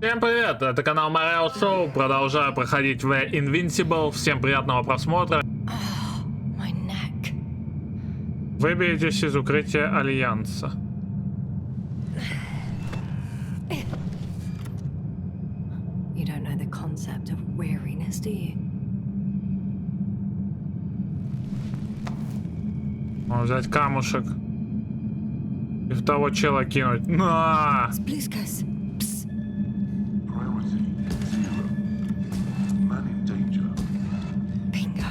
Всем привет, это канал MaryaoShow, продолжаю проходить The Invincible, всем приятного просмотра. Выберитесь из укрытия Альянса. You don't know the concept of weariness, do you? Можно взять камушек и в того чела кинуть. На! Spluskas. Bingo.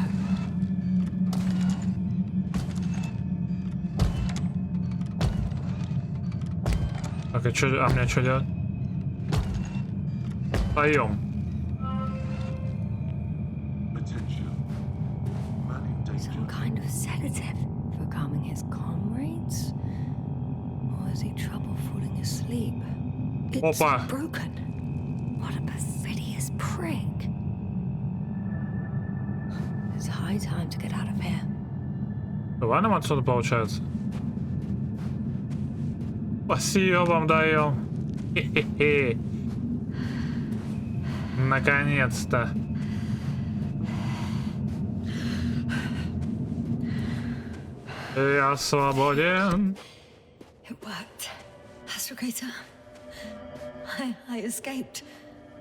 Так, а чё, мне что делать? Поем. Some kind of sedative for calming his comrades? Or has he trouble falling asleep? It's Опа. broken. What a perfidious prick. It's high time to get out of here. Давай нам отсюда получается. Спасибо вам даем. Хе-хе-хе. Наконец-то. Я свободен. It worked. Astrogator. I escaped.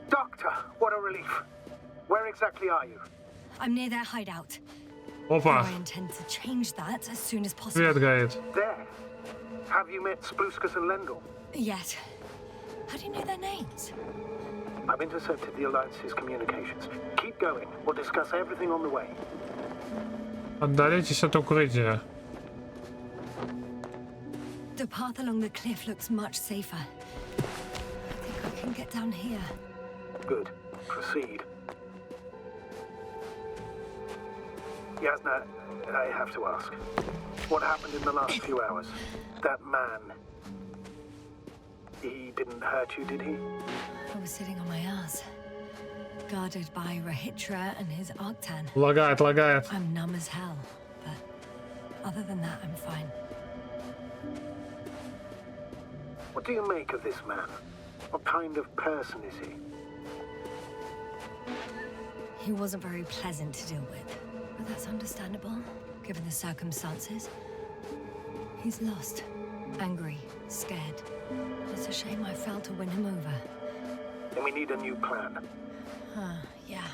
Doctor, what a relief. Where exactly are you? I'm near their hideout. Опа, I intend to change that as soon as possible. свет горит. There. Have you met Spluskas and Lendl? Yes. How do you know their names? I've intercepted the Alliance's communications. Keep going. We'll discuss everything on the way. Отдалитесь от укрытия. The path along the cliff looks much safer. I think I can get down here. Good. Proceed. Yasna, I have to ask. What happened in the last few hours? That man. He didn't hurt you, did he? I was sitting on my ass, guarded by Rahitra and his Arctan. Лагает, лагает. I'm numb as hell, but other than that, I'm fine. What do you make of this man? What kind of person is he? He wasn't very pleasant to deal with, but that's understandable, given the circumstances. He's lost, angry, scared. It's a shame I failed to win him over. Then we need a new plan. Yeah.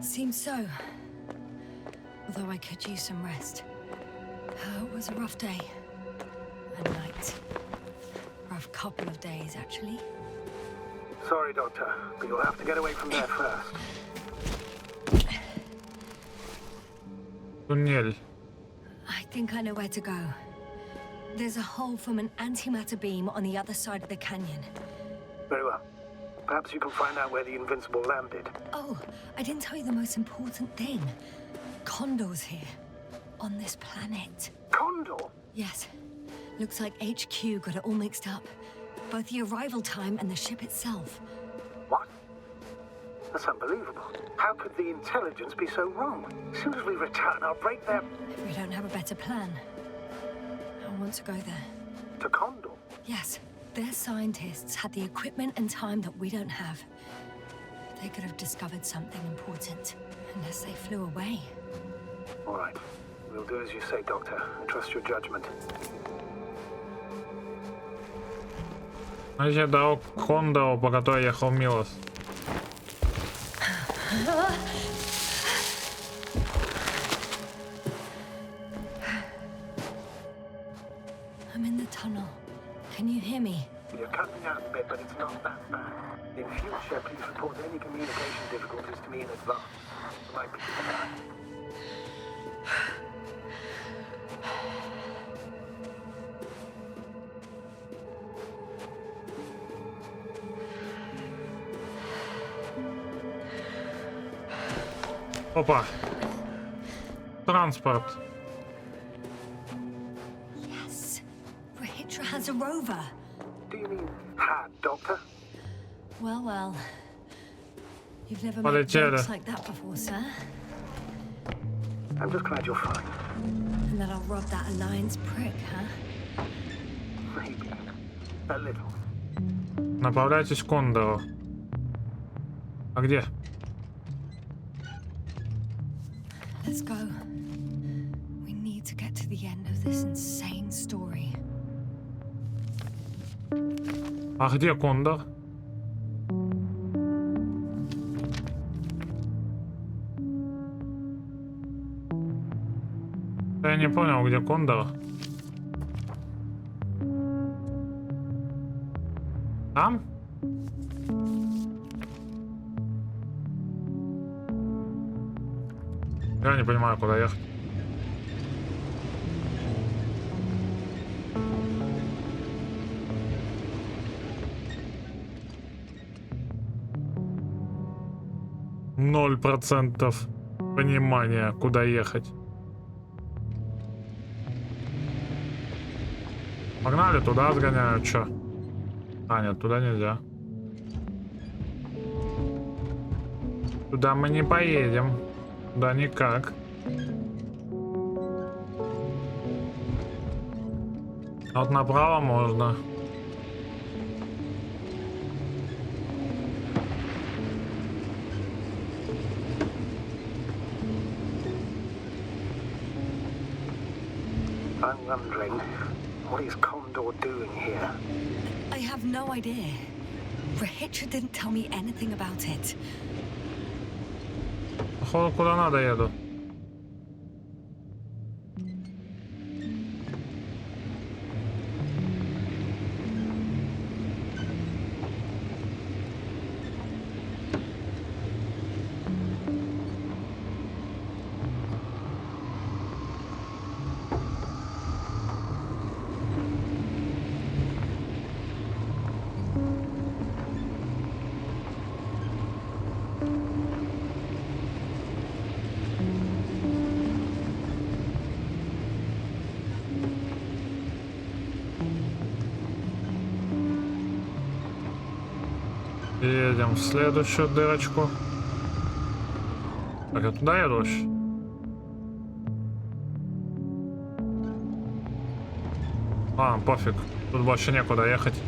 Seems so. Although I could use some rest. It was a rough day. A night. Rough couple of days, actually. Sorry, Doctor, but you'll have to get away from there first. Туннель. I think I know where to go. There's a hole from an antimatter beam on the other side of the canyon. Very well. Perhaps you can find out where the Invincible landed. Oh, I didn't tell you the most important thing. Condor's here. On this planet. Condor? Yes. Looks like HQ got it all mixed up. Both the arrival time and the ship itself. What? That's unbelievable. How could the intelligence be so wrong? As soon as we return, I'll break them. If we don't have a better plan. I want to go there. To Condor? Yes. Their scientists had the equipment and time that we don't have. They could have discovered something important, unless they flew away. All right. We'll do as you say, Doctor. I trust your judgment. Значит, дорога к Хондору, по которой ехал Милос. I'm in the tunnel. Can you hear me? You're cutting out a bit, but it's not that bad. In future, please report any communication difficulties to me in advance. Might be bad. Опа. Транспорт. Yes. Rahitra has a rover. Do you mean had, Doctor? Well. You've never Полетели. made jokes like that before, sir. I'm just glad you're fine. And that I'll rob that Alliance prick, huh? Maybe. A little. Направляйтесь к Кондору. А где? Let's go. We need to get to the end of this insane story. А где Кондор? Я не понял, где Кондор. Там? Я не понимаю, куда ехать. Ноль процентов понимания, куда ехать. Погнали, туда сгоняю, чё? А, нет, туда нельзя. Туда мы не поедем. Туда никак. А вот направо можно. I'm wondering, what is Condor doing here? I have no idea. Rahitra didn't tell me anything about it. Походу, куда надо еду. Едем в следующую дырочку. Так, я туда еду вообще? Ладно, пофиг. Тут больше некуда ехать.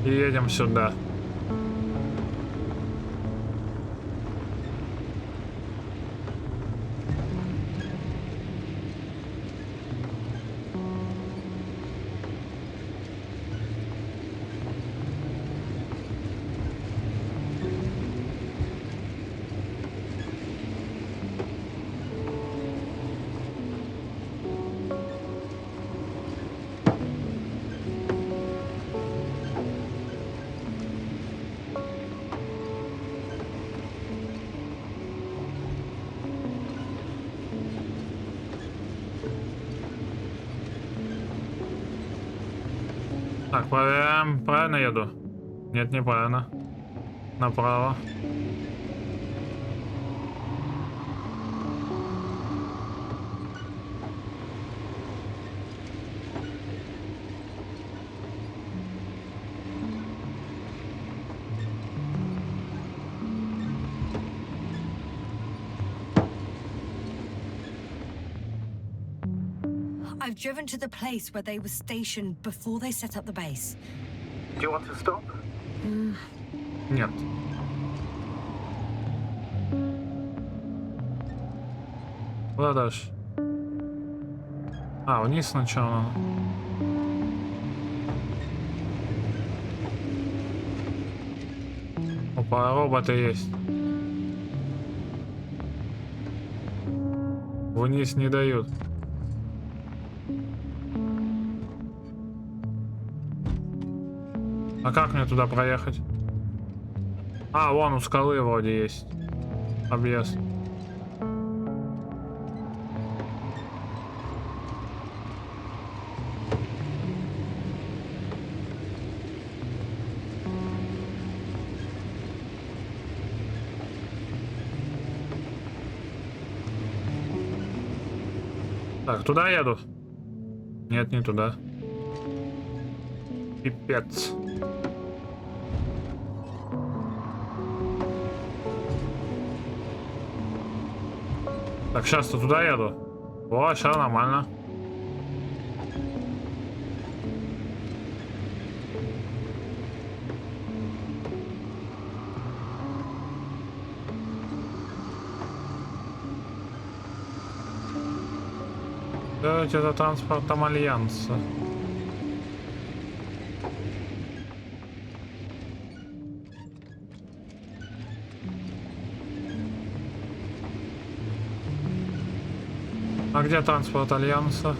И едем сюда. Так, проверяем. Правильно еду? Нет, неправильно. Направо. I've driven to the place where they were stationed before they set up the base. Do you want to stop? Нет. Куда дальше? А, вниз сначала. Опа, роботы есть. Вниз не дают. А как мне туда проехать? А, вон у скалы вроде есть объезд. Так, туда еду? Нет, не туда. Пипец. Так, сейчас-то туда еду. О, сейчас нормально. Сделайте за транспортом Альянса. А где транспорт Альянса?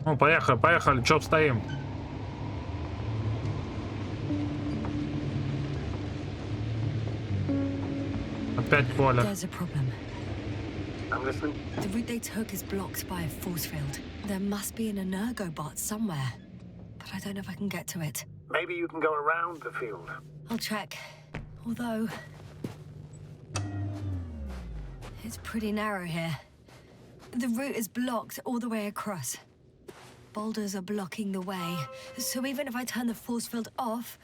Ну, поехали, поехали, чё стоим? Опять поле. There's a problem. I'm listening. The route they took is blocked by a force field. There must be an energobot somewhere, but I don't know if I can get to it. Maybe you can go around the field. I'll check. Although it's pretty narrow here. The route is blocked all the way across. Boulders are blocking the way, so even if I turn the force field off,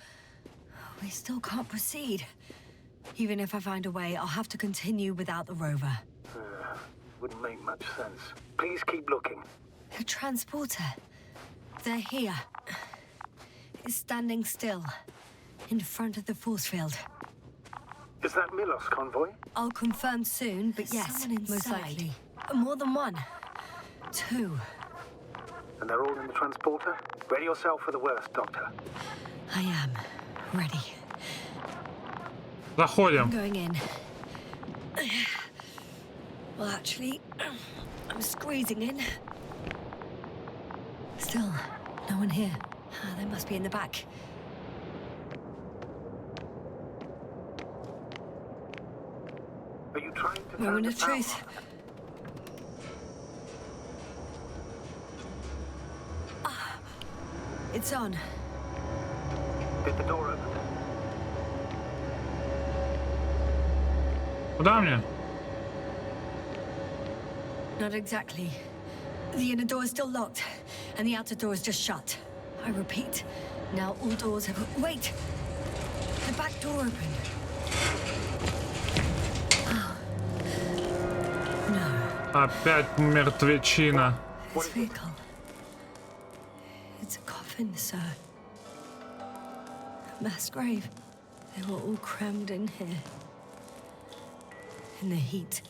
we still can't proceed. Even if I find a way, I'll have to continue without the rover. Wouldn't make much sense. Please keep looking. The transporter. They're here. It's standing still, in front of the force field. Is that Milos convoy? I'll confirm soon, but yes, most likely. More than one. Two. And they're all in the transporter? Ready yourself for the worst, Doctor. I am ready. Заходим. I'm going in. Well, actually, I'm squeezing in. Still, no one here. They must be in the back. Are you trying to turn Moment the of power truth. on? It's on. Did the door open? Куда мне? Not exactly. The inner door is still locked, and the outer door is just shut. I repeat, now all doors have... Wait! The back door opened. Oh. No. Опять мертвечина. This vehicle. It's a coffin, sir. A mass grave. They were all crammed in here. In the heat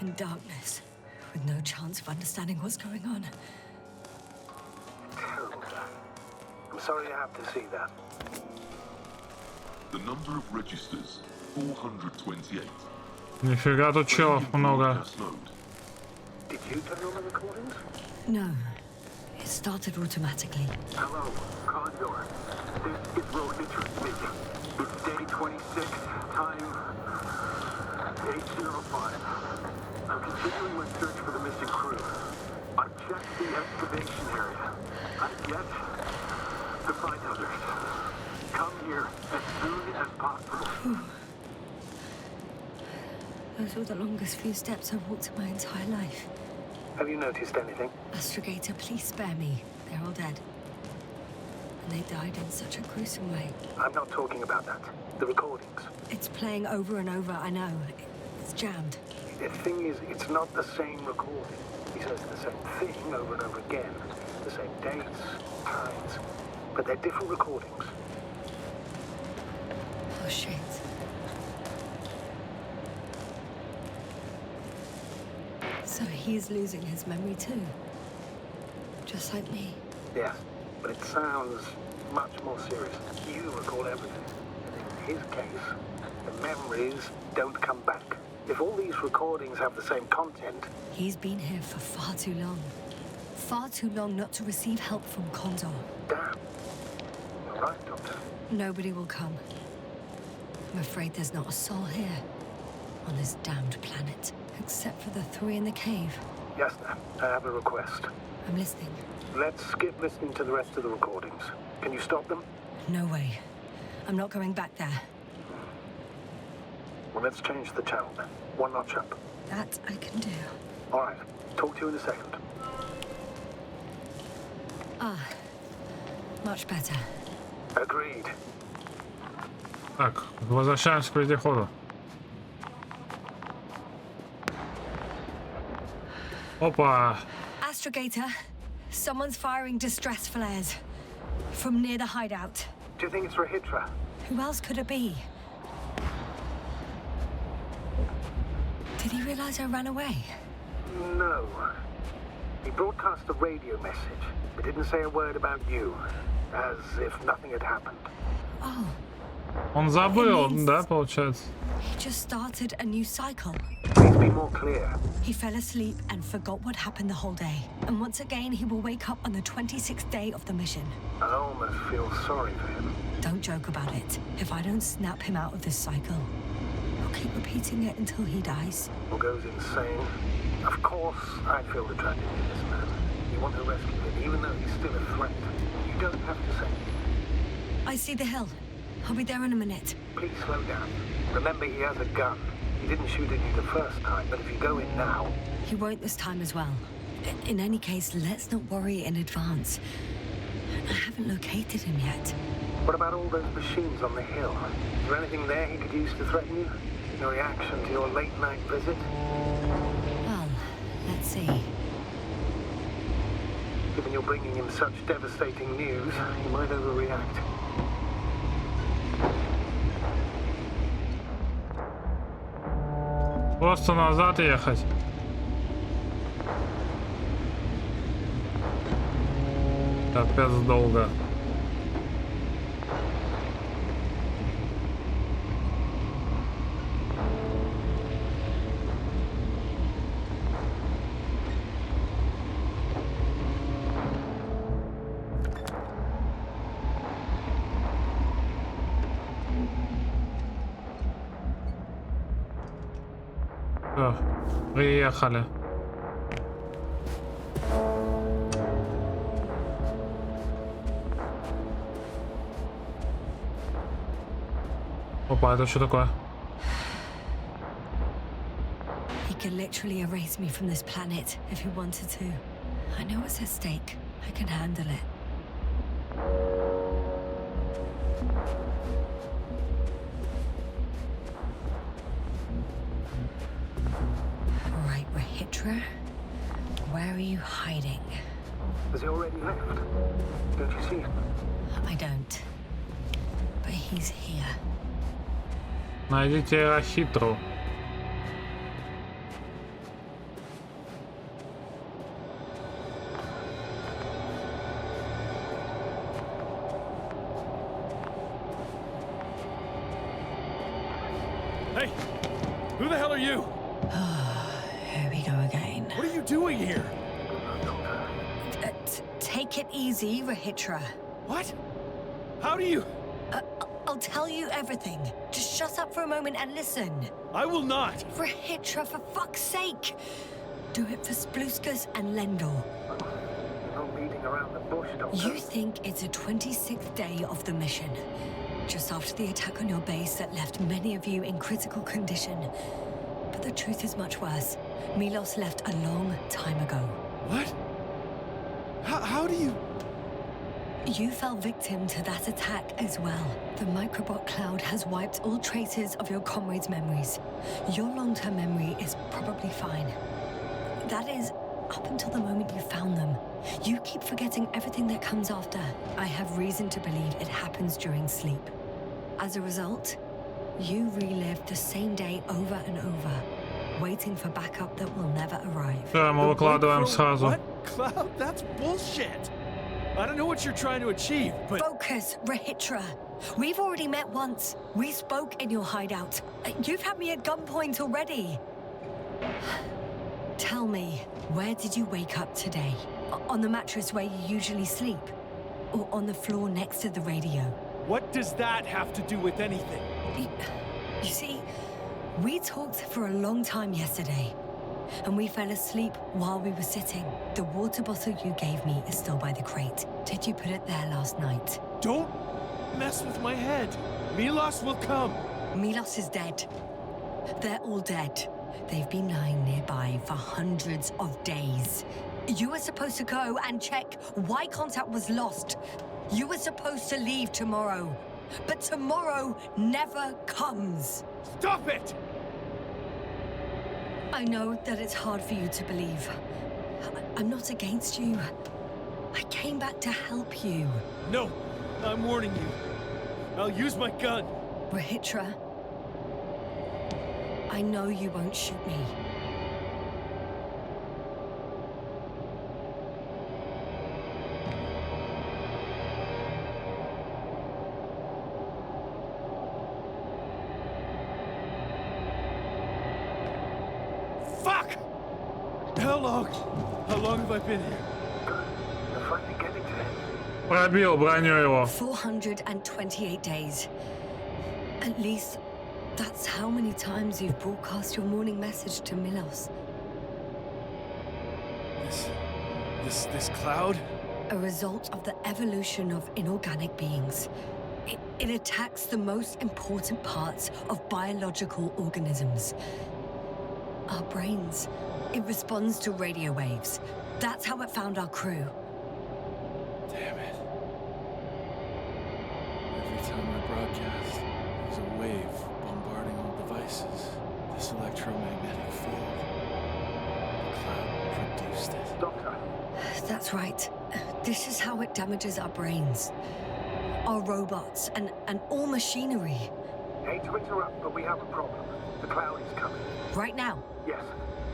and darkness, with no chance of understanding what's going on. Terrible. I'm sorry to have to see that. The number of registers, 428. Нифига тут чё много. Broadcast mode. Did you turn on the recordings? No, it started automatically. Hello, Condor. This is Road Mitchell speaking. It's day 26, time 8:05. I'm continuing my search for the missing crew. I've checked the excavation area. I've yet to find others. Come here as soon as possible. Those were the longest few steps I've walked in my entire life. Have you noticed anything? Astrogator, please spare me. They're all dead. And they died in such a gruesome way. I'm not talking about that. The recordings. It's playing over and over, I know. It's jammed. The thing is, it's not the same recording. He says the same thing over and over again. The same dates, times. But they're different recordings. Oh, shit. So he's losing his memory too. Just like me. Yes, but it sounds much more serious. You recall everything. And in his case, the memories don't come back. If all these recordings have the same content... He's been here for far too long. Far too long not to receive help from Condor. Damn. You're right, Doctor. Nobody will come. I'm afraid there's not a soul here. On this damned planet. Except for the three in the cave. Yes, ma'am. I have a request. I'm listening. Let's skip listening to the rest of the recordings. Can you stop them? No way. I'm not going back there. Well, let's change the channel then. One notch up. That I can do. All right. Talk to you in a second. Ah. Much better. Agreed. Так, возвращаемся к вездеходу. Опа! Astrogator, someone's firing distress flares. From near the hideout. Do you think it's Rahitra? Who else could it be? Did he realize I ran away? No. He broadcast a radio message, but didn't say a word about you, as if nothing had happened. Oh, Он забыл, да, получается? he just started a new cycle. Please be more clear. He fell asleep and forgot what happened the whole day. And once again, he will wake up on the 26th day of the mission. I almost feel sorry for him. Don't joke about it. If I don't snap him out of this cycle, I'll keep repeating it until he dies. Or goes insane. Of course, I feel the tragedy of this man. You want to rescue him, even though he's still a threat. You don't have to say. I see the hill. I'll be there in a minute. Please slow down. Remember, he has a gun. He didn't shoot at you the first time, but if you go in now... He won't this time as well. In any case, let's not worry in advance. I haven't located him yet. What about all those machines on the hill? Is there anything there he could use to threaten you? Your reaction to your late-night visit? Well, let's see. Given you're bringing him such devastating news, he might overreact. Просто назад ехать. Капец долго. Всё, приехали. Опа, это что такое? He could literally erase me from this planet if he wanted to. I know what's at stake. I can handle it. Right, Rahitra. Where are you hiding? Has he already left? Don't you see him? I don't. But he's here. Найдите Рахитру. Hey, who the hell are you? Here we go again. What are you doing here? Take it easy, Rahitra. What? How do you... I'll tell you everything. Just shut up for a moment and listen. I will not. Rahitra, for fuck's sake! Do it for Spluskas and Lendor. You're not beating around the bush, Doctor. You think it's the 26th day of the mission. Just after the attack on your base that left many of you in critical condition. But the truth is much worse. Milos left a long time ago. What? How do you... You fell victim to that attack as well. The microbot cloud has wiped all traces of your comrades' memories. Your long-term memory is probably fine. That is, up until the moment you found them. You keep forgetting everything that comes after. I have reason to believe it happens during sleep. As a result, you relive the same day over and over, waiting for backup that will never arrive. Всё, мы выкладываем сразу. What? Cloud? That's bullshit. I don't know what you're trying to achieve, but... Focus, Rahitra. We've already met once. We spoke in your hideout. You've had me at gunpoint already. Tell me, where did you wake up today? On the mattress where you usually sleep? Or on the floor next to the radio? What does that have to do with anything? You see, we talked for a long time yesterday. And we fell asleep while we were sitting. The water bottle you gave me is still by the crate. Did you put it there last night? Don't mess with my head. Milos will come. Milos is dead. They're all dead. They've been lying nearby for hundreds of days. You were supposed to go and check why contact was lost. You were supposed to leave tomorrow. But tomorrow never comes. Stop it! I know that it's hard for you to believe. I'm not against you. I came back to help you. No, I'm warning you. I'll use my gun. Rahitra. I know you won't shoot me. Fuck! How long have I been here? They're finally getting to him. Пробил броню его. 428 days. At least that's how many times you've broadcast your morning message to Milos. This cloud? A result of the evolution of inorganic beings. It attacks the most important parts of biological organisms. Our brains. It responds to radio waves. That's how it found our crew. Damn it. Every time I broadcast, there's a wave bombarding all devices. This electromagnetic field. The cloud produced it. Doctor, That's right. This is how it damages our brains. Our robots and all machinery. hate to interrupt, but we have a problem. The cloud is coming. Right now. Yes,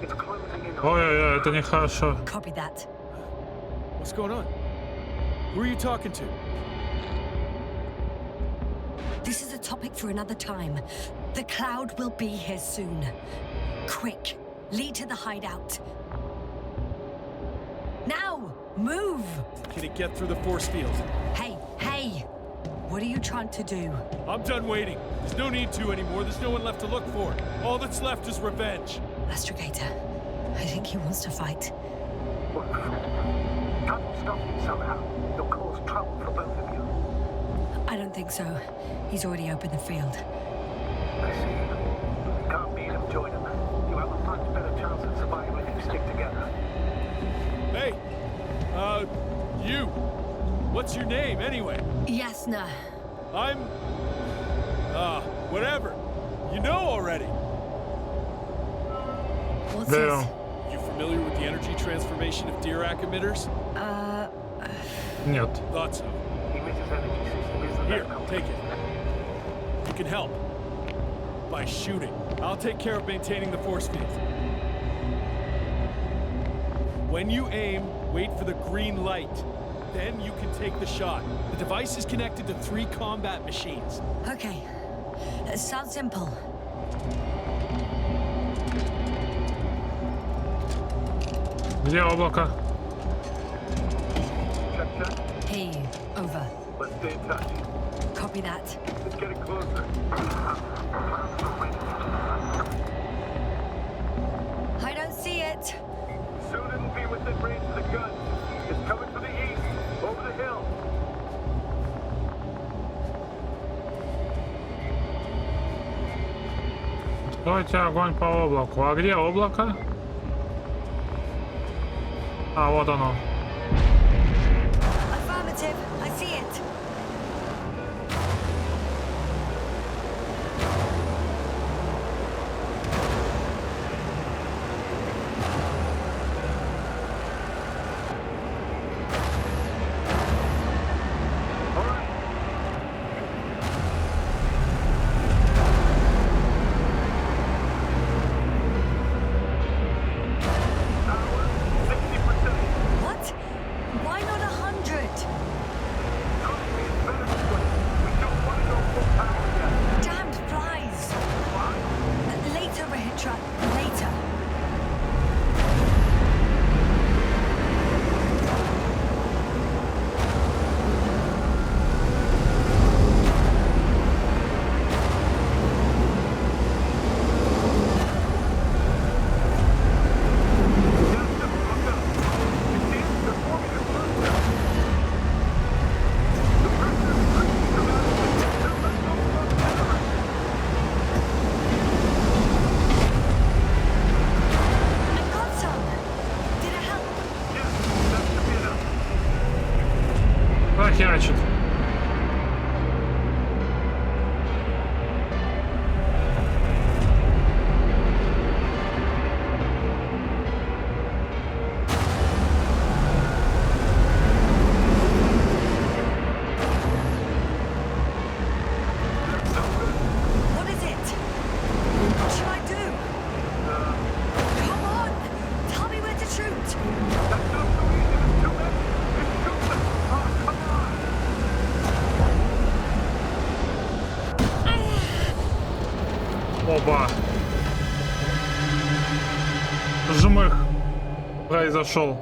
it's closing in on Ой-ой-ой, это нехорошо. Copy that. What's going on? Who are you talking to? This is a topic for another time. The cloud will be here soon. Quick, lead to the hideout. Now, move! Can it get through the force field? Hey, hey! What are you trying to do? I'm done waiting. There's no need to anymore. There's no one left to look for. All that's left is revenge. Astrogator, I think he wants to fight. Can't you stop him somehow? You'll cause trouble for both of you. I don't think so. He's already opened the field. I see. You can't beat him, join him. You have a much better chance of surviving if you stick together. Hey, you. What's your name, anyway? Yasna. I'm... whatever. You know already. What's Damn. this? You familiar with the energy transformation of Dirac emitters? Нет. Thought so. Emitter's energy system isn't Here, that complex. take it. You can help. By shooting. I'll take care of maintaining the force field. When you aim, wait for the green light. Then you can take the shot. The device is connected to 3 combat machines. Okay. Sounds simple. Где облако? Check, check. Hey, over. Let's stay in touch. Copy that. It's getting closer. I don't see it. Soon it'll be within range of the gun. It's coming from the east, over the hill. Давайте огонь по облаку. А где облако? А, вот оно. Affirmative. I see it. What? Why not 100? Damned flies. Later, Rahitra. Later. I got some. Did it help? Прохерачит. What is it? What should I do? Опа. Жмых произошел.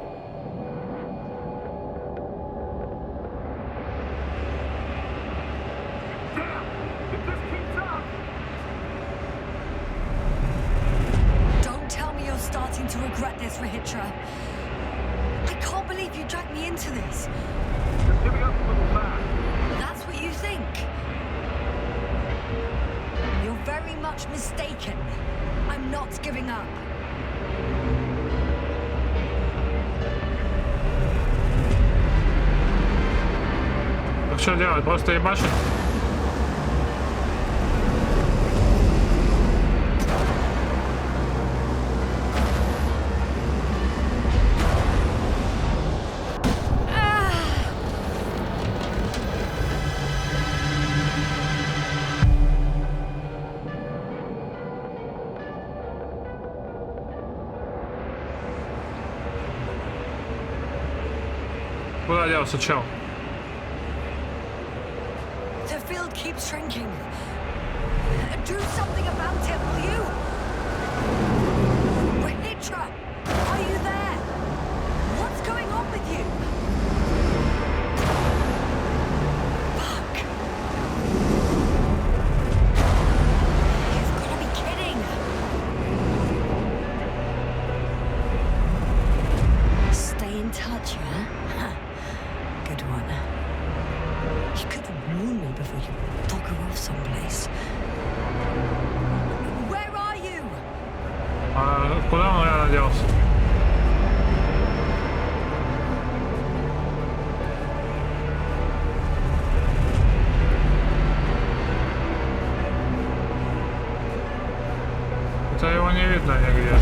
Don't tell me you're starting to regret this, Rahitra. I can't believe you dragged me into this. You're giving up a little fast. That's what you think. You're very much mistaken. I'm not giving up. Так что делать? Просто ебашить? Куда делся, чел? The field keeps shrinking. Do something about it, will you? Rahitra, are you there? What's going on with you? Fuck. You've got to be kidding. Stay in touch, yeah? Huh. Good one. You could warn me before you bugger off someplace. Where are you? А куда он реально делся? Это его не видно нигде.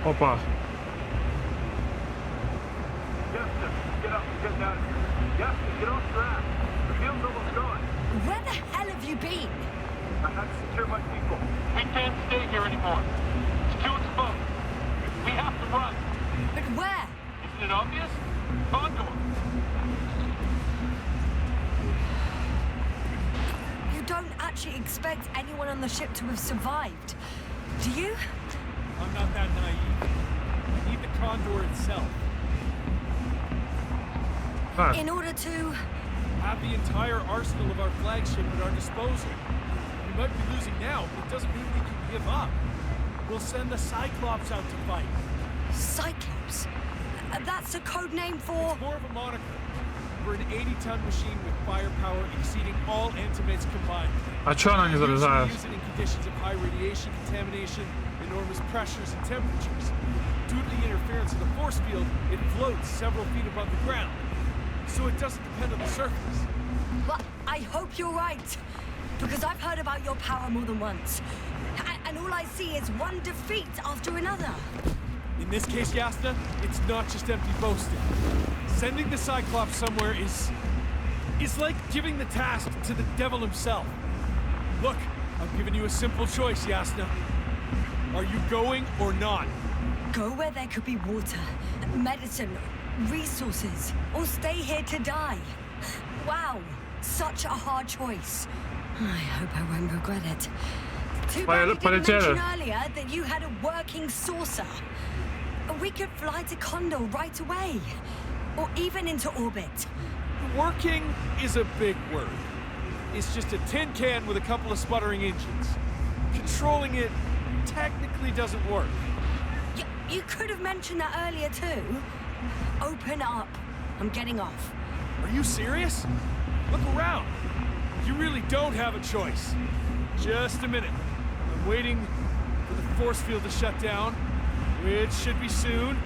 Опа. Justin, get up and get down here. Justin, get off track. The field's almost gone. Where the hell have you been? I had to secure my people. We can't stay here anymore. It's too exposed. We have to run. But where? Isn't it obvious? Condor. You don't actually expect anyone on the ship to have survived, do you? I'm not that naive. We need the Condor itself. Так, In order to... Have the entire arsenal of our flagship at our disposal. We might be losing now, but it doesn't mean we can give up. We'll send the Cyclops out to fight. Cyclops? That's a code name for... It's more of a moniker. We're an 80-ton machine with firepower exceeding all Antimates combined. а чё она не We залезает? usually use it in conditions of high radiation contamination, enormous pressures and temperatures. Due to the interference of the force field, it floats several feet above the ground. So it doesn't depend on the surface. Well, I hope you're right. Because I've heard about your power more than once. And all I see is one defeat after another. In this case, Yasna, it's not just empty boasting. Sending the Cyclops somewhere is like giving the task to the devil himself. Look, I've given you a simple choice, Yasna. Are you going or not? Go where there could be water, medicine, resources, or stay here to die. Wow, such a hard choice. I hope I won't regret it. Too bad you didn't Полетели. mention earlier that you had a working saucer. We could fly to Condor right away, or even into orbit. Working is a big word. It's just a tin can with a couple of sputtering engines. Controlling it technically doesn't work. You could have mentioned that earlier too. Open up. I'm getting off. Are you serious? Look around. You really don't have a choice. Just a minute. I'm waiting for the force field to shut down, which should be soon.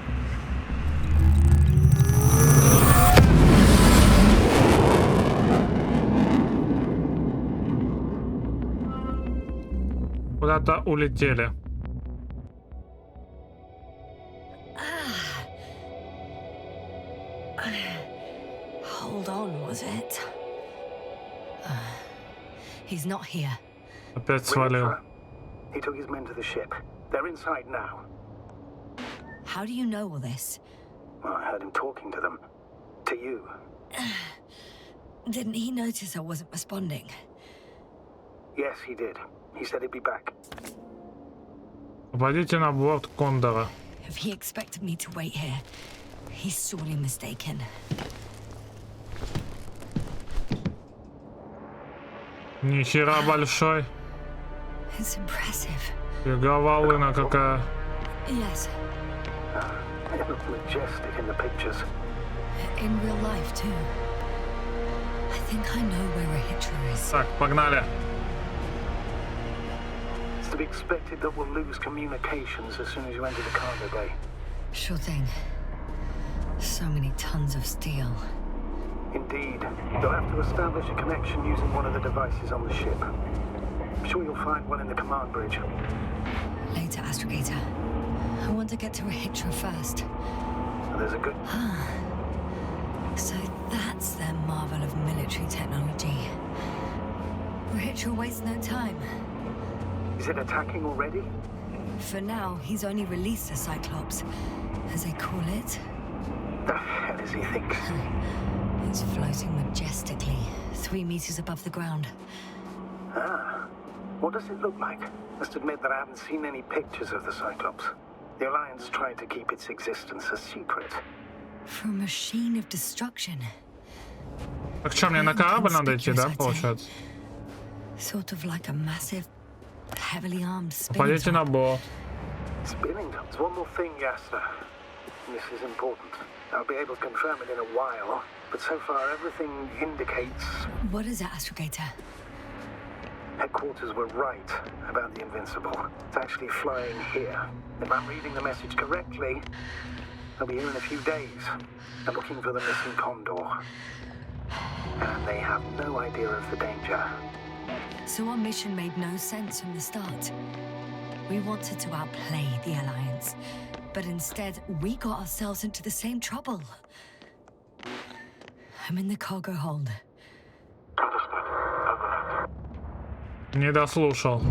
Куда-то улетели. was it? He's not here. Опять свалил. He took his men to the ship. They're inside now. How do you know all this? Well, I heard him talking to them. To you. Didn't he notice I wasn't responding? Yes, he did. He said he'd be back. Попадите на борт Кондора. If he expected me to wait here, he's sorely mistaken. Нихера большой. It's impressive. Фига волына какая. Yes, It looked majestic in the pictures. in real life too. I think I know where a hitcher is. Так, погнали. It's to be expected that we'll lose communications as soon as you enter the cargo bay. Sure thing. So many tons of steel. Indeed. You'll have to establish a connection using one of the devices on the ship. I'm sure you'll find one in the command bridge. Later, Astrogator. I want to get to a hitcher first. There's a good... So that's their marvel of military technology. Hitcher wastes no time. Is it attacking already? For now, he's only released the Cyclops, as they call it. The hell does he think? It's floating majestically, 3 meters above the ground. Ah. What does it look like? Must admit that I haven't seen any pictures of the Cyclops. The Alliance tried to keep its existence a secret. For a machine of destruction. Так что, мне на корабль надо идти, да, получается? Sort of like a massive, heavily armed spinning Попадите на top. борт. Spinning tops. One more thing, Yasta. This is important. I'll be able to confirm it in a while, but so far everything indicates What is it, Astrogator? headquarters were right about the Invincible. It's actually flying here. If I'm reading the message correctly, they'll be here in a few days. They're looking for the missing Condor. And they have no idea of the danger. So our mission made no sense from the start. We wanted to outplay the Alliance, but instead we got ourselves into the same trouble. I'm in the cargo hold. Understood. Over. Не дослушал.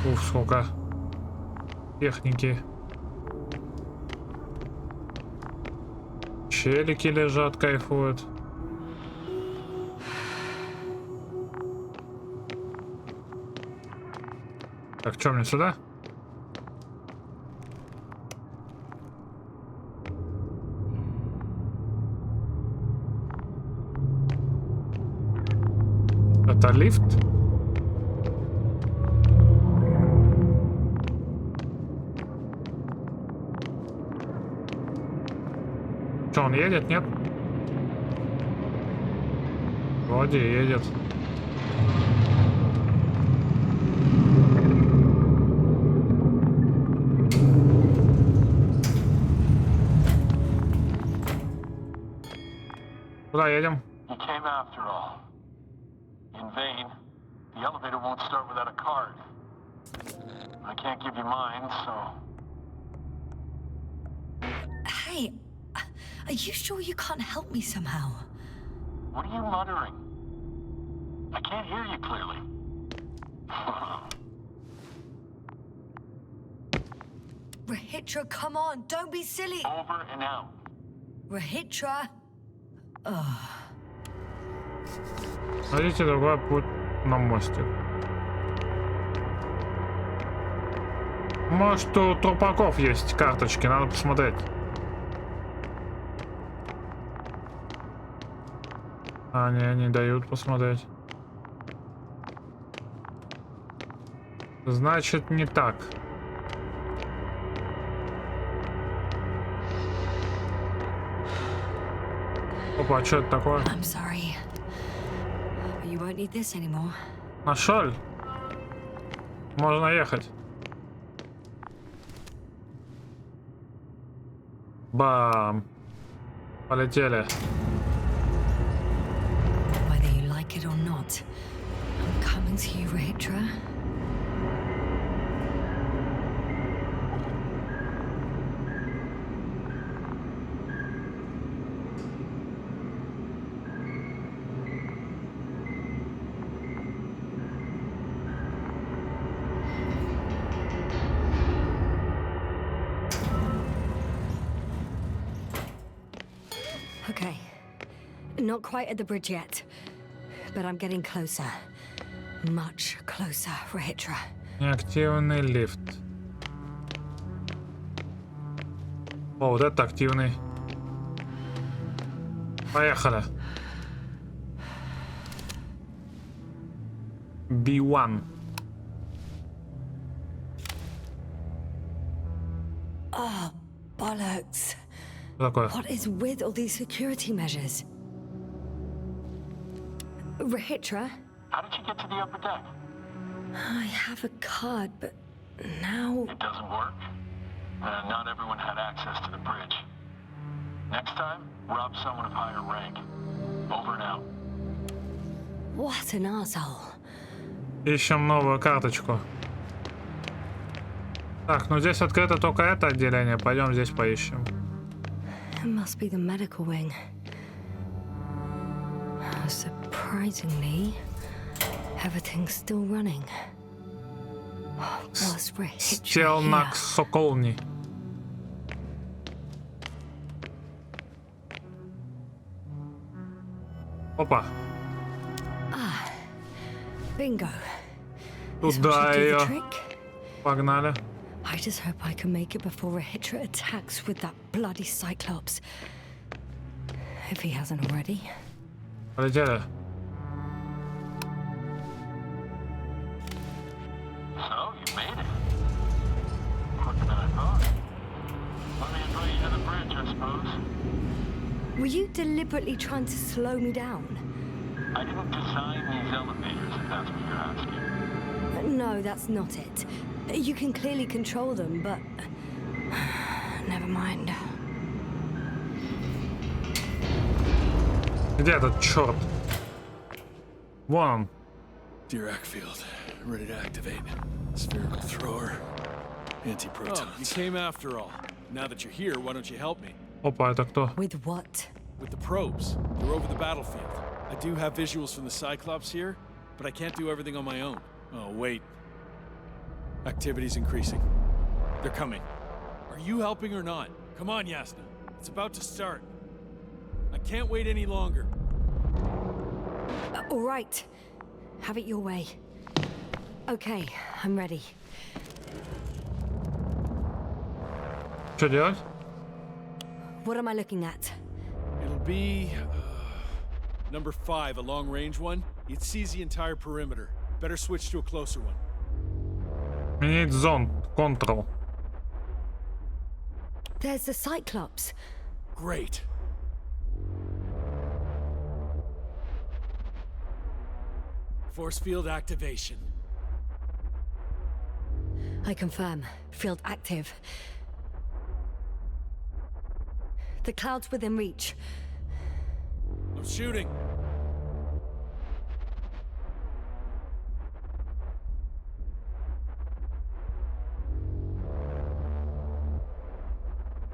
Ух, сколько техники. Челики лежат, кайфуют. Так, что мне сюда? Это лифт? Что, он едет, нет? Вроде едет. Куда едем? You came after all. In vain. The elevator won't start without a card. I can't give you mine, so... Hey, are you sure you can't help me somehow? What are you muttering? I can't hear you clearly. Rahitra, come on, don't be silly. Over and out. Rahitra. Найдите другой путь на мостик. Может, у трупаков есть карточки, надо посмотреть. А, не дают посмотреть. Значит, не так. Опа, что это такое? I'm sorry. You won't need this anymore. Нашел? Можно ехать. Бам. Полетели. Whether you like it or not, I'm coming to you, Rahitra. Okay. Not quite at the bridge yet, but I'm getting closer. Much closer, Rahitra. Неактивный лифт. О, вот это активный. Поехали. B1. Oh, bollocks. Что такое? What is with all these security measures? Rahitra? How did you get to the upper deck? I have a card, but now... It doesn't work? Not everyone had access to the bridge. Next time, rob someone of higher rank. Over and out. What an asshole. Ищем новую карточку. Так, ну здесь открыто только это отделение. Пойдем здесь поищем. It must be the medical wing. Surprisingly, everything's still running. Was Rahitra Стелнак here? Соколни. Опа. Bingo. This Туда should do the ее. trick. Погнали. I just hope I can make it before Rahitra attacks with that bloody Cyclops. If he hasn't already. Полетели. So, you made it. Quicker than I thought. Let me invite you to the bridge, I suppose. Were you deliberately trying to slow me down? I didn't design these elevators, if that's what you're asking. No, that's not it. You can clearly control them, but... Never mind. Где этот черт? Вон он. Dirac field, ready to activate. Spherical thrower, Oh, you anti-protons. came after all. Now that you're here, why don't you help me? Опа, это кто? With what? With the probes. They're over the battlefield. I do have visuals from the Cyclops here, but I can't do everything on my own. Oh, wait. Activity's increasing. They're coming. Are you helping or not? Come on, Yasna. It's about to start. I can't wait any longer. All right. Have it your way. Okay, I'm ready. Что делать? What am I looking at? It'll be... number 5, a long-range one. It sees the entire perimeter. Better switch to a closer one. Менять зонд. Control. There's the Cyclops. Great. Force field activation. I confirm. Field active. The cloud's within reach. I'm shooting.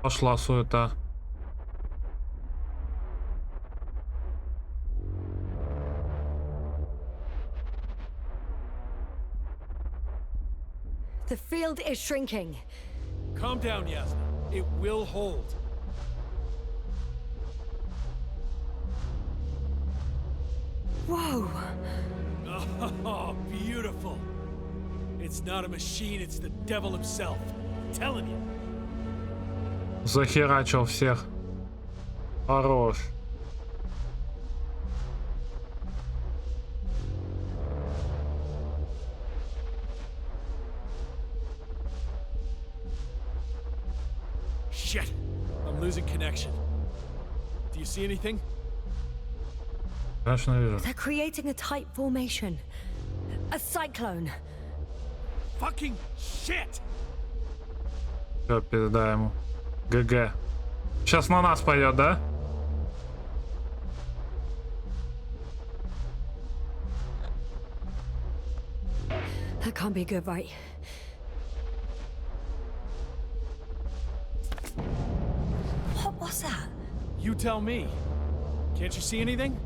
Пошла суета. The field is shrinking. Calm down, Yasna. It will hold. Whoa! Oh, beautiful. It's not a machine, it's the devil himself. I'm telling you. Захерачил всех. Хорош. Shit. I'm losing connection. Do you see anything? Конечно, вижу. They're creating a tight formation. A cyclone. Fucking shit! Все, пизда ему. ГГ. Сейчас на нас пойдет, да? That can't be good, right? What was that? You tell me. Can't you see anything?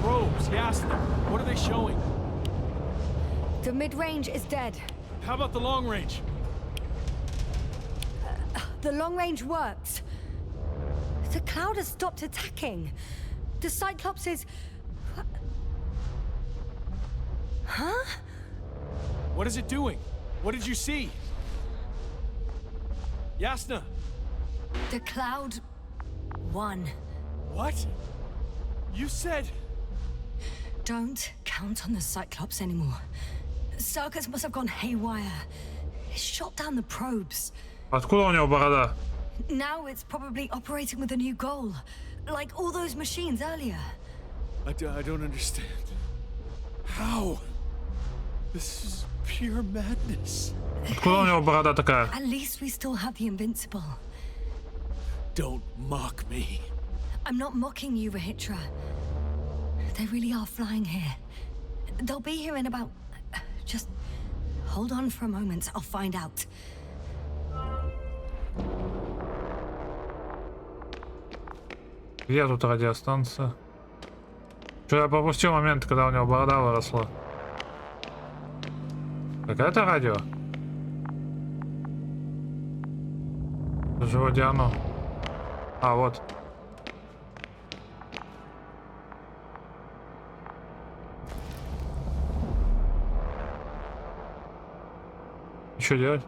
Probes, Yasna. What are they showing? The mid-range is dead. How about the long range? The long range works. The cloud has stopped attacking. The Cyclops is... Huh? What is it doing? What did you see? Yasna! The cloud won. What? You said... Don't count on the Cyclops anymore. Circus must have gone haywire. It shot down the probes. Откуда у него борода? Now it's probably operating with a new goal. Like all those machines earlier. I don't understand. How? This is pure madness. Откуда у него борода такая? At least we still have the Invincible. Don't mock me. I'm not mocking you, Rahitra. They really are flying here. They'll be here in about... Just hold on for a moment. I'll find out. Где тут радиостанция? Что я пропустил момент, когда у него борода выросла? Какая-то радио? Это же вроде оно. А, вот. И что делать?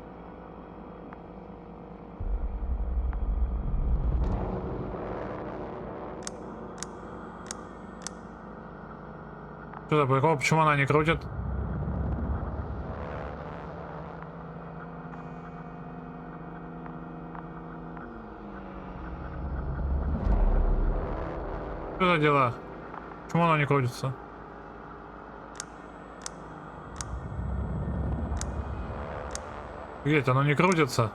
Что за прикол? Почему она не крутит? Что за дела? Почему она не крутится? Видите, оно не крутится.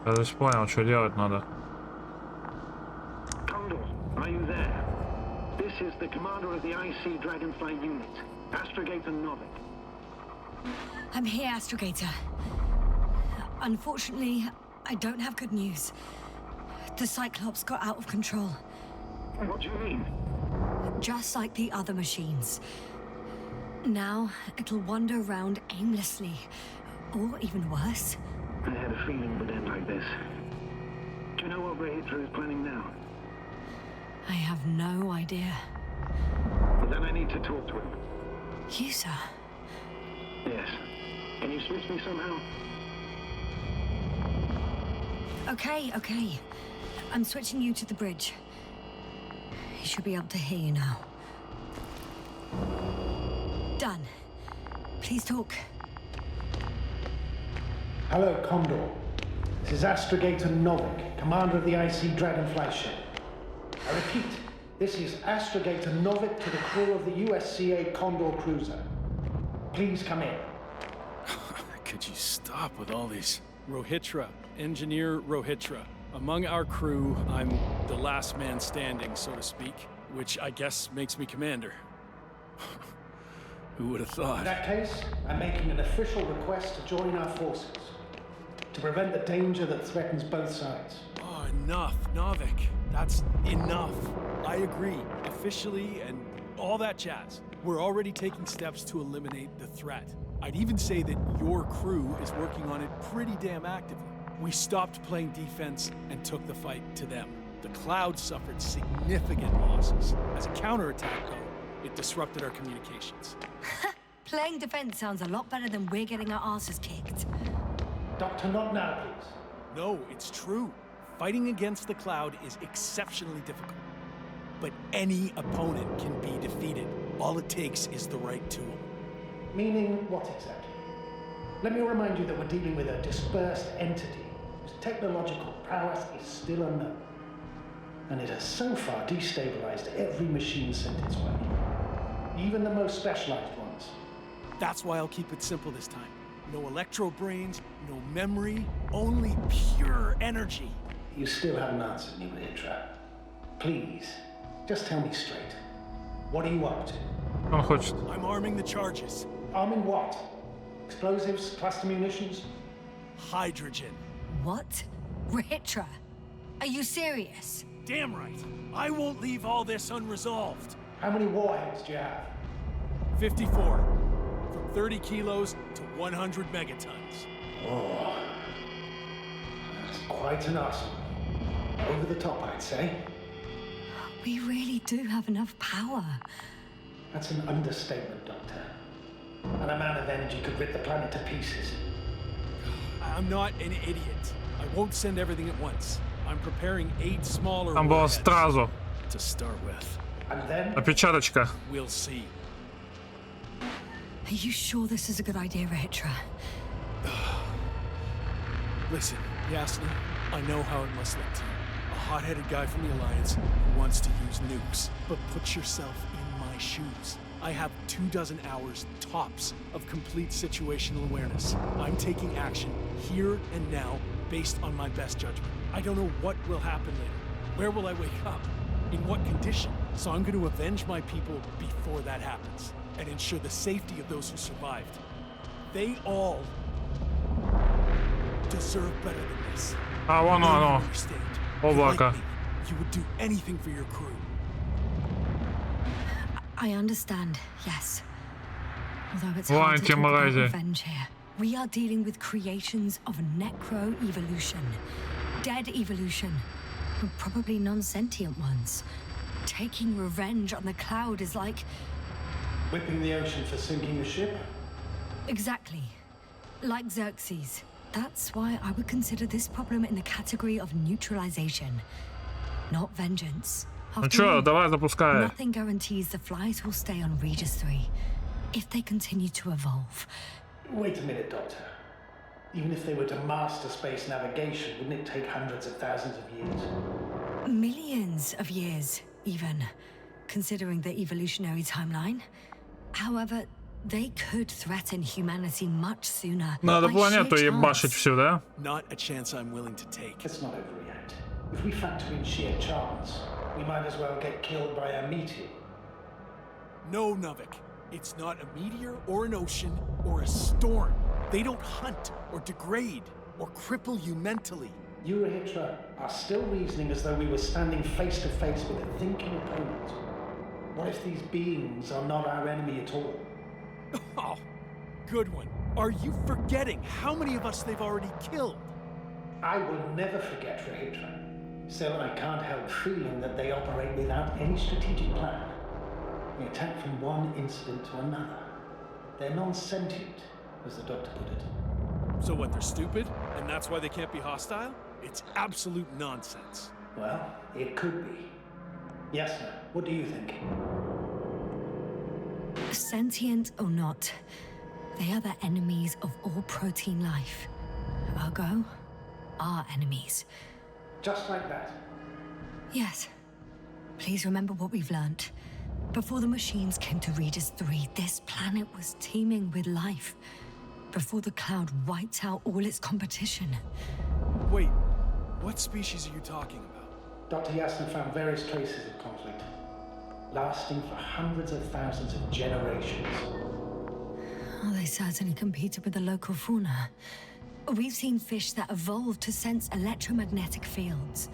Я до сих пор понял, что делать надо. Condor, are you there? This is the commander of the IC Dragonfly unit, Astrogator Novik. I'm here, Astrogator. Unfortunately, I don't have good news. The Cyclops got out of control. What do you mean? Just like the other machines. Now, it'll wander around aimlessly. Or even worse. I had a feeling it would end like this. Do you know what Rahitra is planning now? I have no idea. Well, then I need to talk to him. You, sir? Yes. Can you switch me somehow? Okay. I'm switching you to the bridge. He should be able to hear you now. Done. Please talk. Hello, Condor. This is Astrogator Novik, commander of the IC Dragonfly ship. I repeat, this is Astrogator Novik to the crew of the USCA Condor cruiser. Please come in. Could you stop with all these? Rohitra, Engineer Rohitra. Among our crew, I'm the last man standing, so to speak, which I guess makes me commander. Who would have In thought? that case, I'm making an official request to join our forces. To prevent the danger that threatens both sides. Oh, enough, Novik. That's enough. I agree, officially, and all that jazz. We're already taking steps to eliminate the threat. I'd even say that your crew is working on it pretty damn actively. We stopped playing defense and took the fight to them. The Cloud suffered significant losses. As a counterattack, though, it disrupted our communications. Playing defense sounds a lot better than we're getting our asses kicked. Doctor, not now, please. No, it's true. Fighting against the Cloud is exceptionally difficult. But any opponent can be defeated. All it takes is the right tool. Meaning what exactly? Let me remind you that we're dealing with a dispersed entity whose technological prowess is still unknown. And it has so far destabilized every machine sent its way. Even the most specialized ones. That's why I'll keep it simple this time. No electro brains, no memory, only pure energy. You still haven't answered me, Rahitra. Please, just tell me straight. What are you up to? Он хочет. I'm arming the charges. Arming what? Explosives, cluster munitions? Hydrogen. What? Rahitra? Are you serious? Damn right. I won't leave all this unresolved. How many warheads do you have? 54. From 30 kilos to 100 megatons. Oh, that's quite an arsenal. Over the top, I'd say. We really do have enough power. That's an understatement, Doctor. An amount of energy could rip the planet to pieces. I'm not an idiot. I won't send everything at once. I'm preparing 8 smaller Там было warheads сразу. to start with. And then, Опечаточка. We'll see. Are you sure this is a good idea, Rahitra? Listen, Yasna, I know how it must look to you. A hot-headed guy from the Alliance who wants to use nukes. But put yourself in my shoes. I have 24 hours tops of complete situational awareness. I'm taking action here and now based on my best judgment. I don't know what will happen later. Where will I wake up? In what condition? So I'm going to avenge my people before that happens and ensure the safety of those who survived. They all deserve better than this. А вон You оно. understand. You Облако. like me. You would do anything for your crew. I understand, yes. Although it's Why hard to aren't you talk about Malaysia? revenge here. We are dealing with creations of necro-evolution. Dead evolution. Probably non-sentient ones. Taking revenge on the cloud is like... whipping the ocean for sinking a ship? Exactly. Like Xerxes. That's why I would consider this problem in the category of neutralization. Not vengeance. Ну After чё, all, давай запускай. nothing guarantees the flies will stay on Regis 3 if they continue to evolve. Wait a minute, Doctor. Even if they were to master space navigation, wouldn't it take hundreds of thousands of years? Millions of years, even, considering the evolutionary timeline. However, they could threaten humanity much sooner. Надо by планету sheer ебашить chance. всю, да? Not a chance I'm willing to take. Let's not overreact. If we factor in sheer chance, we might as well get killed by a meteor. No, Nuvik. It's not a meteor or an ocean or a storm. They don't hunt or degrade or cripple you mentally. You, Rahitra, are still reasoning as though we were standing face to face with a thinking opponent. What if these beings are not our enemy at all? Oh, good one. Are you forgetting how many of us they've already killed? I will never forget, Rahitra. Still, I can't help feeling that they operate without any strategic plan. They attack from one incident to another. They're non-sentient, as the doctor put it. So what, they're stupid? And that's why they can't be hostile? It's absolute nonsense. Well, it could be. Yasna, what do you think? Sentient or not, they are the enemies of all protein life. Ergo, our enemies. Just like that. Yes. Please remember what we've learnt. Before the machines came to Regis 3, this planet was teeming with life. Before the cloud wiped out all its competition. Wait, what species are you talking about? Dr. Yasna found various traces of conflict, lasting for hundreds of thousands of generations. Oh, they certainly competed with the local fauna. We've seen fish that evolved to sense electromagnetic fields.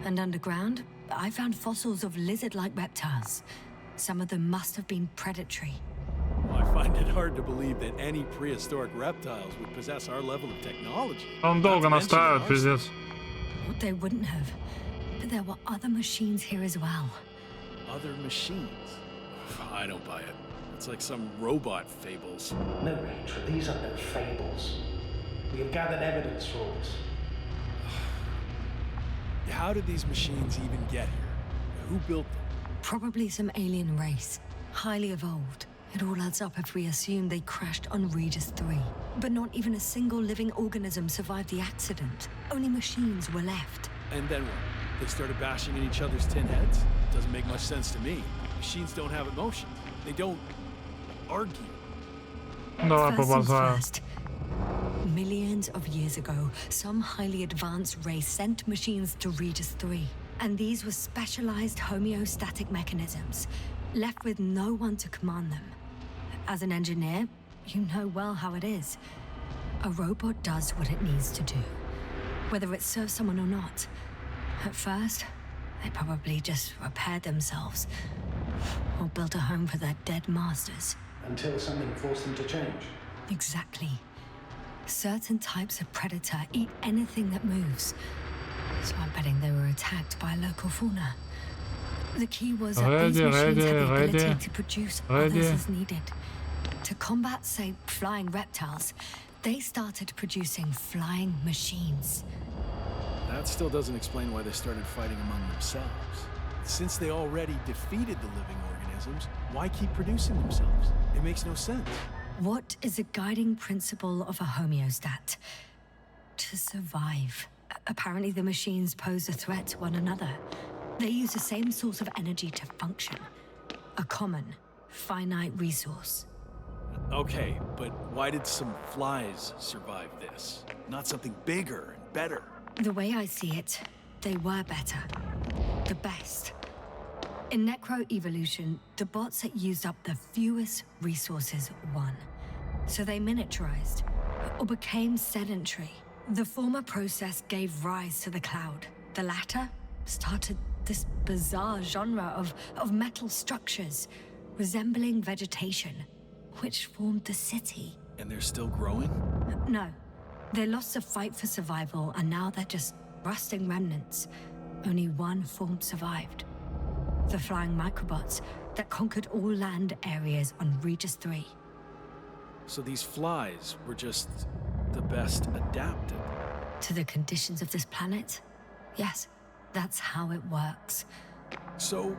And underground, I found fossils of lizard-like reptiles. Some of them must have been predatory. Well, I find it hard to believe that any prehistoric reptiles would possess our level of technology. Он долго настраивает, пиздец. They wouldn't have. But there were other machines here as well. Other machines? I don't buy it. It's like some robot fables. No, Rachel, these are no fables. We have gathered evidence for all this. How did these machines even get here? Who built them? Probably some alien race. Highly evolved. It all adds up if we assume they crashed on Regis 3. But not even a single living organism survived the accident. Only machines were left. And then what? They started bashing in each other's tin heads? Doesn't make much sense to me. Machines don't have emotions. They don't argue. Давай First things побазаем. first. Millions of years ago, some highly advanced race sent machines to Regis 3. And these were specialized homeostatic mechanisms, left with no one to command them. As an engineer, you know well how it is. A robot does what it needs to do, whether it serves someone or not. At first, they probably just repaired themselves or built a home for their dead masters. Until something forced them to change. Exactly. Certain types of predator eat anything that moves. So I'm betting they were attacked by local fauna. The key was that these machines had the ability to produce others as needed. To combat, say, flying reptiles, they started producing flying machines. That still doesn't explain why they started fighting among themselves. Since they already defeated the living organisms, why keep producing themselves? It makes no sense. What is a guiding principle of a homeostat? To survive. Apparently the machines pose a threat to one another. They use the same source of energy to function. A common, finite resource. Okay, but why did some flies survive this? Not something bigger and better. The way I see it, they were better. The best. In necroevolution, the bots that used up the fewest resources won. So they miniaturized, or became sedentary. The former process gave rise to the cloud. The latter started this bizarre genre of metal structures, resembling vegetation, which formed the city. And they're still growing? No. They lost the fight for survival, and now they're just rusting remnants. Only one form survived. The flying microbots that conquered all land areas on Regis 3. So these flies were just the best adapted? To the conditions of this planet? Yes, that's how it works. So,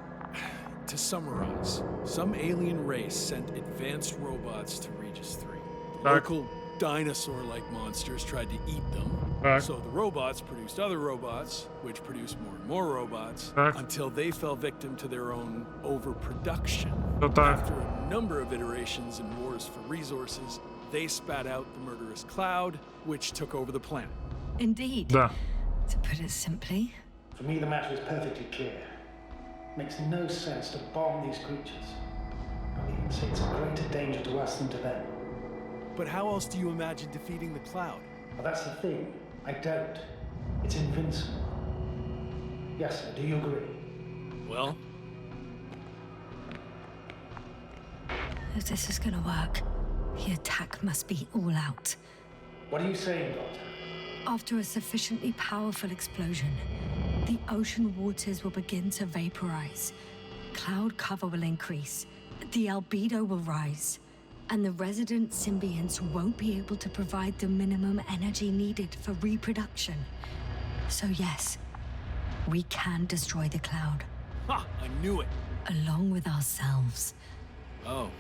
to summarize, some alien race sent advanced robots to Regis 3. Local dinosaur-like monsters tried to eat them. So the robots produced other robots, which produced more and more robots, until they fell victim to their own overproduction. After a number of iterations and wars for resources, they spat out the murderous cloud, which took over the planet. Indeed. Да. To put it simply. For me, the matter is perfectly clear. Makes no sense to bomb these creatures. I'll even say it's a greater danger to us than to them. But how else do you imagine defeating the cloud? Well, that's the thing. I don't. It's invincible. Yes, sir, do you agree? Well, If this is gonna work, the attack must be all out. What are you saying, Doctor? After a sufficiently powerful explosion, the ocean waters will begin to vaporize. Cloud cover will increase, the albedo will rise, and the resident symbionts won't be able to provide the minimum energy needed for reproduction. So yes, we can destroy the cloud. ha! I knew it! Along with ourselves. Oh,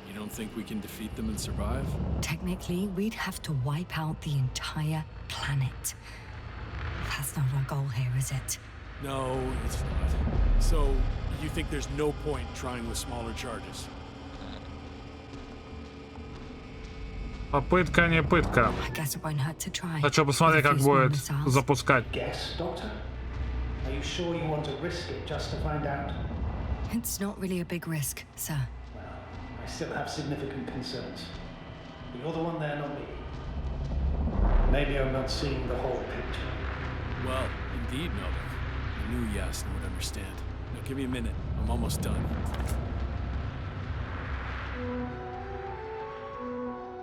you don't think we can defeat them and survive? Technically, we'd have to wipe out the entire planet. That's not our goal here, is it? No, it's not. So, you think there's no point trying with smaller charges? Попытка не пытка. I guess it won't hurt to try. Хочу посмотреть, как будет запускать. Guess, Doctor? Are you sure you want to risk it just to find out? It's not really a big risk, sir. Well, I still have significant concerns. But you're the one there, not me. Maybe I'm not seeing the whole picture. Well, indeed, Novak. I knew Yasna would understand. Now give me a minute. I'm almost done.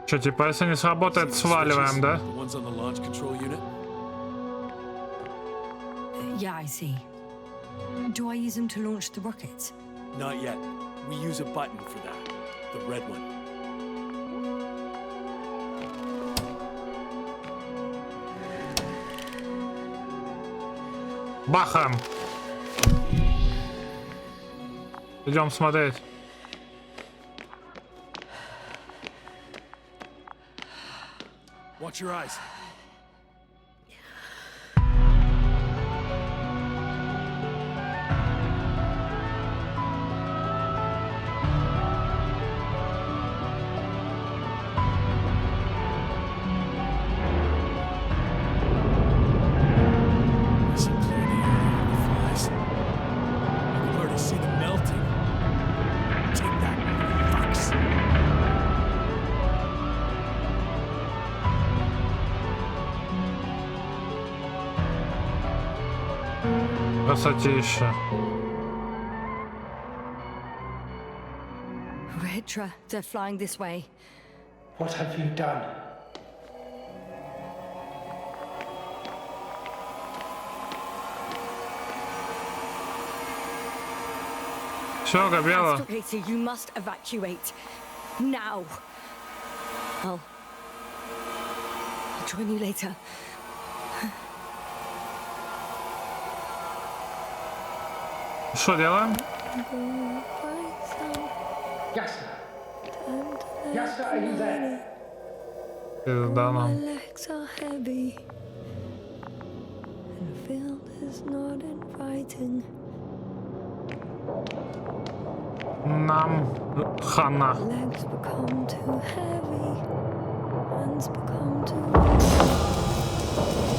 Че, типа, если не сработает, сваливаем, да? The ones on the launch control unit? Yeah, I see. Do I use them to launch the rockets? Not yet. We use a button for that. The red one. Бахам! Идем смотреть. Watch your eyes. Listen to the air of the flies. I can already see them melting. Take that, fucks. Красотища. Redra, they're flying this way. What have you done? Все, Габела. Astrogator, you must evacuate. Now. I'll join you later. Что делаем? Yasta! Yasta, are you there? Да, My нам. legs are heavy. And the field is not inviting. Нам хана. Legs become too heavy. Hands become too weak.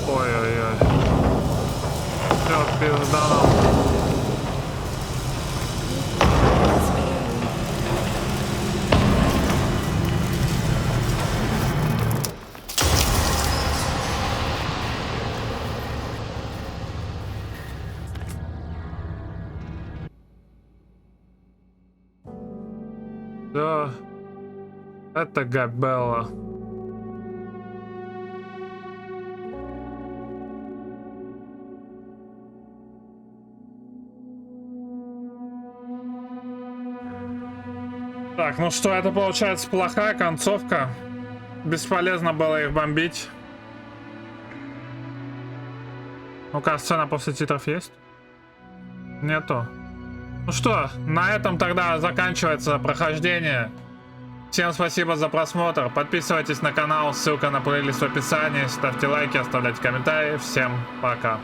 Ой-ой-ой. Все, пизда нам. Да, это Габелла. Так, ну что, это получается плохая концовка. Бесполезно было их бомбить. Ну-ка, сцена после титров есть? Нету. Ну что, на этом тогда заканчивается прохождение. Всем спасибо за просмотр. Подписывайтесь на канал, ссылка на плейлист в описании. Ставьте лайки, оставляйте комментарии. Всем пока.